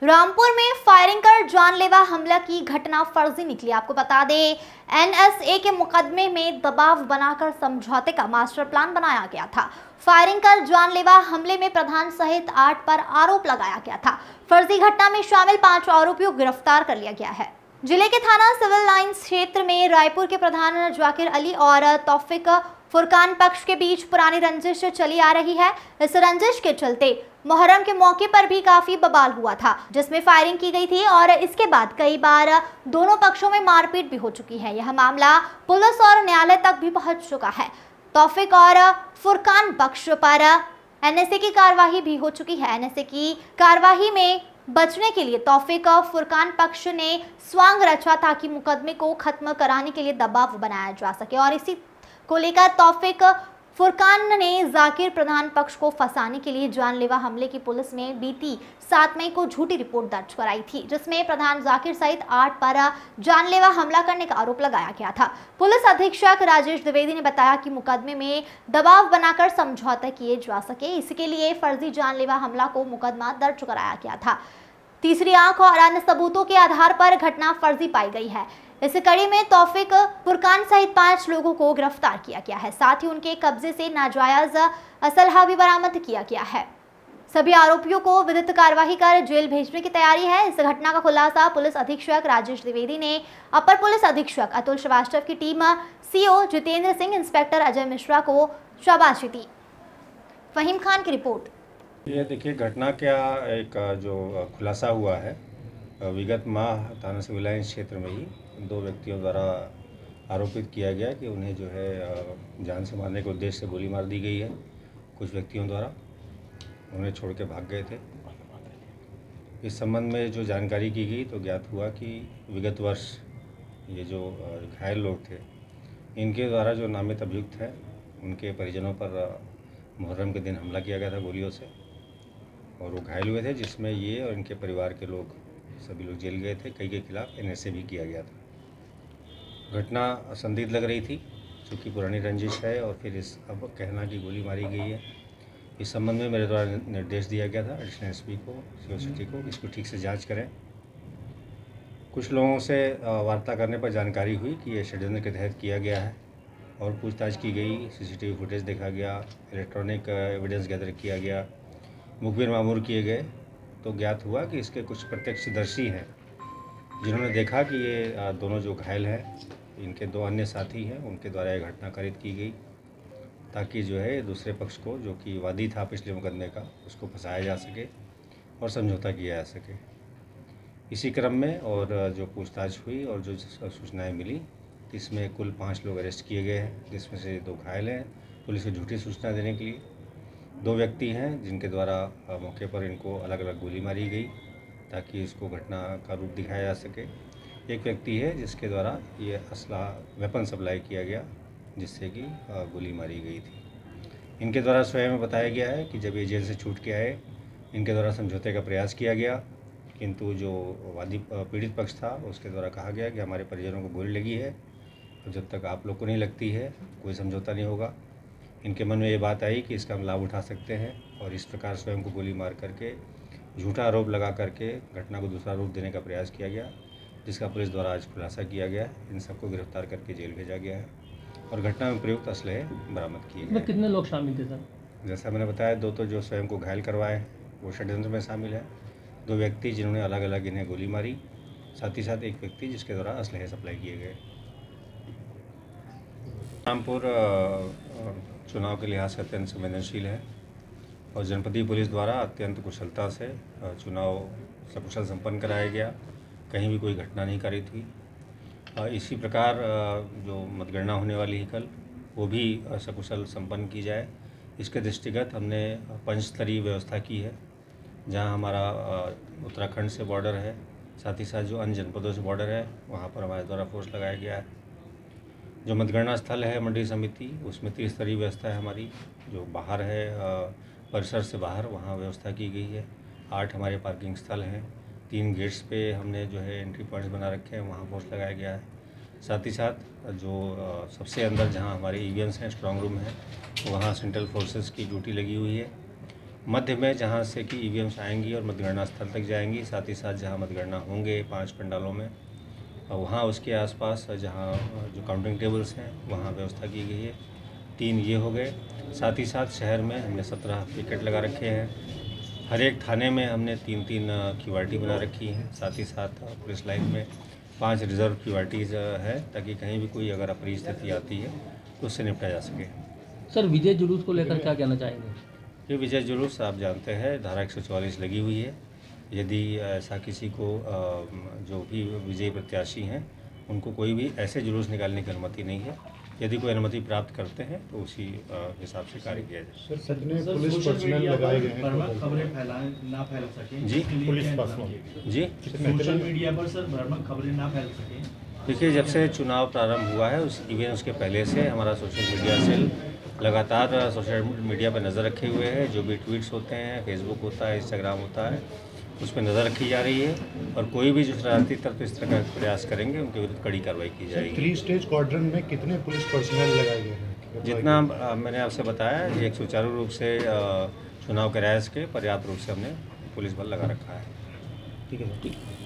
रामपुर में फायरिंग कर जानलेवा हमला की घटना फर्जी निकली। आपको बता दें, एनएसए के मुकदमे में दबाव बनाकर समझौते का मास्टर प्लान बनाया गया था। फायरिंग कर जानलेवा हमले में प्रधान सहित 8 पर आरोप लगाया गया था। फर्जी घटना में शामिल 5 आरोपियों को गिरफ्तार कर लिया गया है। जिले के थाना सिविल लाइंस क्षेत्र में रायपुर के प्रधान जाकिर अली और तौफिक फुरकान पक्ष के बीच पुरानी रंजिश चली आ रही है। इस रंजिश के चलते मुहर्रम के मौके पर भी काफी बवाल हुआ था, जिसमें फायरिंग की गई थी और इसके बाद कई बार दोनों पक्षों में मारपीट भी हो चुकी है। यह मामला पुलिस और न्यायालय तक भी पहुंच चुका है। तौफिक और फुरकान पक्ष पर एनएसए की कार्यवाही भी हो चुकी है। एनएसए की कार्यवाही में बचने के लिए तौफिक और फुरकान पक्ष ने स्वांग रचा ताकि मुकदमे को खत्म कराने के लिए दबाव बनाया जा सके और इसी को लेकर तौफिक फुरकान ने जाकिर प्रधान पक्ष को फंसाने के लिए जानलेवा हमले की पुलिस में बीती 7 मई को झूठी रिपोर्ट दर्ज कराई थी, जिसमें प्रधान जाकिर सहित 8 पर जानलेवा हमला करने का आरोप लगाया गया था। पुलिस अधीक्षक राजेश द्विवेदी ने बताया कि मुकदमे में दबाव बनाकर समझौता किए जा सके, इसके लिए फर्जी जानलेवा हमला को मुकदमा दर्ज कराया गया था। तीसरी आंख और अन्य सबूतों के आधार पर घटना फर्जी पाई गई है। इस कड़ी में तौफिक फुरकान सहित 5 लोगों को गिरफ्तार किया गया है। साथ ही उनके कब्जे से नाजायज असलहा भी बरामद किया गया है। सभी आरोपियों को विधिक कार्यवाही कर जेल भेजने की तैयारी है। इस घटना का खुलासा पुलिस अधीक्षक राजेश द्विवेदी ने अपर पुलिस अधीक्षक अतुल श्रीवास्तव की team, CO Jitendra Singh, inspector Ajay Mishra को शाबाशी दी। फहीम खान की रिपोर्ट। ये देखिए, घटना क्या एक जो खुलासा हुआ है, विगत माह थाना सिविल लाइंस क्षेत्र में ही 2 व्यक्तियों द्वारा आरोपित किया गया कि उन्हें जो है जान से मारने के उद्देश्य से गोली मार दी गई है। कुछ व्यक्तियों द्वारा उन्हें छोड़ के भाग गए थे। इस संबंध में जो जानकारी की गई तो ज्ञात हुआ कि विगत वर्ष ये जो घायल लोग थे, इनके द्वारा जो नामित अभियुक्त हैं, उनके परिजनों पर मुहर्रम के दिन हमला किया गया था गोलियों से और वो घायल हुए थे, जिसमें ये और इनके परिवार के लोग सभी लोग जेल गए थे। कई के खिलाफ एनएसए भी किया गया था। घटना संदिग्ध लग रही थी क्योंकि पुरानी रंजिश है और फिर इस अब कहना कि गोली मारी गई है। इस संबंध में मेरे द्वारा निर्देश दिया गया था एडिशनल एसपी को, सीओ सिटी को, इसको ठीक से जांच करें। कुछ लोगों से वार्ता करने पर जानकारी हुई कि ये षड्यंत्र के तहत किया गया है और पूछताछ की गई, सीसीटीवी फुटेज देखा गया, इलेक्ट्रॉनिक एविडेंस गैदर किया गया, मुखबिर मामूर किए गए तो ज्ञात हुआ कि इसके कुछ प्रत्यक्षदर्शी हैं जिन्होंने देखा कि ये दोनों जो घायल हैं, इनके 2 अन्य साथी हैं, उनके द्वारा यह घटना कारित की गई ताकि जो है दूसरे पक्ष को, जो कि वादी था पिछले मुकदमे का, उसको फंसाया जा सके और समझौता किया जा सके। इसी क्रम में और जो पूछताछ हुई और जो सूचनाएं मिली, इसमें कुल 5 लोग अरेस्ट किए गए हैं, जिसमें से 2 घायल हैं। पुलिस को झूठी सूचना देने के लिए 2 व्यक्ति हैं जिनके द्वारा मौके पर इनको अलग अलग गोली मारी गई ताकि इसको घटना का रूप दिखाया जा सके। एक व्यक्ति है जिसके द्वारा ये असला वेपन सप्लाई किया गया जिससे कि गोली मारी गई थी। इनके द्वारा स्वयं बताया गया है कि जब ये जेल से छूट के आए, इनके द्वारा समझौते का प्रयास किया गया, किंतु जो वादी पीड़ित पक्ष था उसके द्वारा कहा गया कि हमारे परिजनों को गोली लगी है और जब तक आप लोग को नहीं लगती है कोई समझौता नहीं होगा। इनके मन में ये बात आई कि इसका हम लाभ उठा सकते हैं और इस प्रकार स्वयं को गोली मार करके झूठा आरोप लगा करके घटना को दूसरा रूप देने का प्रयास किया गया, जिसका पुलिस द्वारा आज खुलासा किया गया। इन सबको गिरफ्तार करके जेल भेजा गया है और घटना में प्रयुक्त असलहे बरामद किए गए। कितने लोग शामिल थे सर? जैसा मैंने बताया, 2 तो जो स्वयं को घायल करवाए वो षड्यंत्र में शामिल है, 2 व्यक्ति जिन्होंने अलग अलग इन्हें गोली मारी, साथ ही साथ 1 व्यक्ति जिसके द्वारा असलहे सप्लाई किए गए। रामपुर चुनाव के लिहाज से अत्यंत संवेदनशील है और जनपदीय पुलिस द्वारा अत्यंत कुशलता से चुनाव सकुशल संपन्न कराया गया। कहीं भी कोई घटना नहीं कारित हुई। इसी प्रकार जो मतगणना होने वाली है कल, वो भी सकुशल संपन्न की जाए, इसके दृष्टिगत हमने पंचस्तरीय व्यवस्था की है, जहां हमारा उत्तराखंड से बॉर्डर है, साथ ही साथ जो अन्य जनपदों से बॉर्डर है वहाँ पर हमारे द्वारा फोर्स लगाया गया है। जो मतगणना स्थल है मंडी समिति, उसमें त्रिस्तरीय व्यवस्था है हमारी। जो बाहर है परिसर से बाहर, वहाँ व्यवस्था की गई है। 8 हमारे पार्किंग स्थल हैं, 3 गेट्स पे हमने जो है एंट्री पॉइंट्स बना रखे हैं, वहाँ फोर्स लगाया गया है। साथ ही साथ जो सबसे अंदर जहाँ हमारे ईवीएम्स हैं, स्ट्रांग रूम है, वहाँ सेंट्रल फोर्सेस की ड्यूटी लगी हुई है। मध्य में जहाँ से कि ईवीएम्स आएंगी और मतगणना स्थल तक जाएंगी, साथ ही साथ जहाँ मतगणना होंगे 5 पंडालों में, वहाँ उसके आसपास जहाँ जो काउंटिंग टेबल्स हैं वहाँ व्यवस्था की गई है। 3 ये हो गए। साथ ही साथ शहर में हमने 17 पिकेट लगा रखे हैं। हर एक थाने में हमने 3-3 क्यूआरटी बना रखी हैं। साथ ही साथ पुलिस लाइन में 5 रिजर्व क्यूआरटीज़ है, ताकि कहीं भी कोई अगर अप्रिय स्थिति आती है तो उससे निपटा जा सके। सर, विजय जुलूस को लेकर क्या कहना चाहेंगे? ये विजय जुलूस आप जानते हैं, धारा 144 लगी हुई है। यदि ऐसा किसी को जो भी विजयी प्रत्याशी हैं उनको कोई भी ऐसे जुलूस निकालने की अनुमति नहीं है। यदि कोई अनुमति प्राप्त करते हैं तो उसी हिसाब से कार्य किया जाए। सर, कितने पुलिस पर्सनल लगाए गए हैं? भ्रामक खबरें ना फैल सकें जी, इसके लिए पुलिस क्या पर्सनल। इंतजाम किए गए? जी, सोशल मीडिया पर सर भ्रामक खबरें ना फैल सकें। देखिए, जब से चुनाव प्रारंभ हुआ है इवन उसके पहले से हमारा सोशल मीडिया सेल लगातार सोशल मीडिया पर नज़र रखे हुए है। जो भी ट्वीट्स होते हैं, फेसबुक होता है, इंस्टाग्राम होता है, उस पर नज़र रखी जा रही है और कोई भी जो शरारती तत्व इस तरह का प्रयास करेंगे उनके विरुद्ध कड़ी कार्रवाई की सर, जाएगी। 3 स्टेज क्वाड्रन में कितने पुलिस पर्सनल लगाए गए हैं? जितना मैंने आपसे बताया, ये एक सुचारू रूप से चुनाव के राइज के पर्याप्त रूप से हमने पुलिस बल लगा रखा है। ठीक है सर।